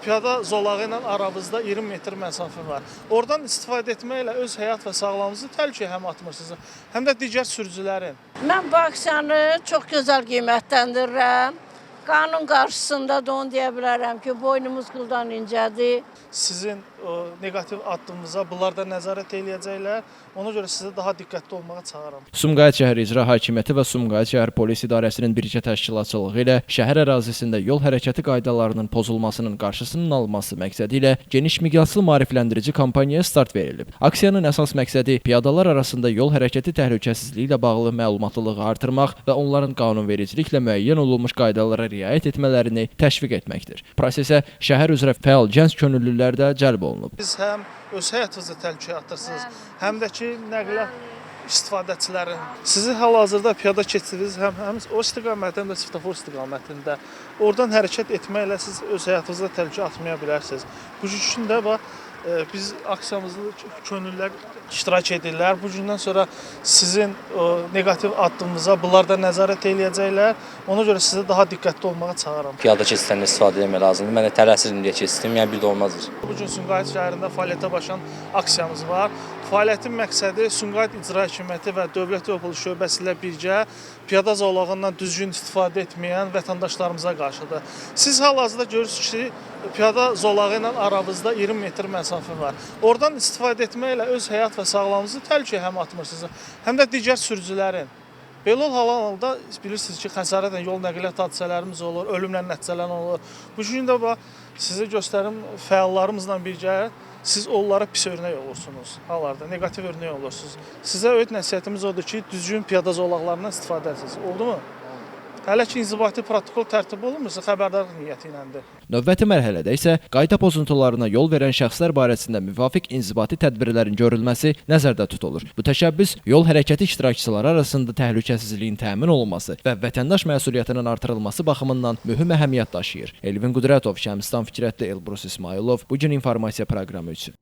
Piyada zolağı ilə aranızda 20 metr məsafə var. Oradan istifadə etməklə öz həyat və sağlamlığınızı təhlükəyə həm atmırsınız, həm də digər sürücülərin. Mən bu aksiyanı çox gözəl qiymətləndirirəm. Qanun qarşısında da onu deyə bilərəm ki, boynumuz qıldan incədir. Sizin negativ addımınıza bunlar da nəzarət eləyəcəklər. Ona görə sizə daha diqqətli olmağa çağırıram. Sumqayıt şəhər İcra Hakimiyyəti və Sumqayıt şəhər Polis İdarəsinin birgə təşkilatçılığı ilə şəhər ərazisində yol hərəkəti qaydalarının pozulmasının qarşısının alınması məqsədi ilə geniş miqyaslı maarifləndirici kampaniyaya start verilib. Aksiyanın əsas məqsədi piyadalar arasında yol hərəkəti təhlükəsizliyi ilə bağlı məlumatlılığı artırmaq və onların qanunvericiliklə müəyyən olunmuş qaydalara riayət etmələrini təşviq etməkdir. Prosesə şəhər üzrə fəal gənc könüllülər də cəlb olunub. Siz həm öz həyatınızı təhlükəyə atırsınız, həm də ki, nəqliyyat istifadəçilərin. Sizi hal-hazırda piyada keçirdiniz, həm o istiqamətdə, həm də svetofor istiqamətində. Oradan hərəkət etməklə siz öz həyatınızı təhlükəyə atmaya bilərsiniz. Bu üçün də biz aksiyamızda könüllülər iştirak edirlər. Bu gündən sonra sizin negativ addımınıza bunlar da nəzarət eləyəcəklər. Ona görə sizə daha diqqətli olmağa çağırıram. Piyada keçidlərində istifadə etmək lazımdır. Mən də tələsirdim deyə keçdim, yəni bir də olmazdır. Bu gün Sumqayıt şəhərində fəaliyyətə başlayan aksiyamız var. Fəaliyyətin məqsədi Sumqayıt İcra Hakimiyyəti və Dövlət Yol Polisi şöbəsi ilə birgə piyada zolağından düzgün istifadə etməyən vətəndaşlarımıza qarşıdır. Siz hal-hazırda görürsünüz ki, piyada zolağı ilə aranızda 20 metr məsafə var. Oradan istifadə etməklə öz həyat və sağlamlığınızı təhlükəyə həm atmırsınız, həm də digər sürücülərin. Belə halda bilirsiniz ki, xəsarətlə yol nəqliyyat hadisələrimiz olur, ölümlə nəticələnən olur. Bu gün də sizə göstərim fəallarımızla birgə siz onlara pis örnək olursunuz. Hal-hazırda negativ örnək olursunuz. Sizə öyüd nəsihətimiz odur ki, düzgün piyada zolaqlarından istifadə edirsiniz. Oldu mu? Hələ ki, inzibati protokol tərtib olunmursa, xəbərdarlıq niyyəti iləndir. Növbəti mərhələdə isə qayda pozuntularına yol verən şəxslər barəsində müvafiq inzibati tədbirlərin görülməsi nəzərdə tutulur. Bu təşəbbüs yol hərəkəti iştirakçıları arasında təhlükəsizliyin təmin olunması və vətəndaş məsuliyyətinin artırılması baxımından mühüm əhəmiyyət daşıyır. Elvin Qudrətov, Şəmstan Fikrətli, Elbrus İsmailov, Bu gün informasiya proqramı üçün.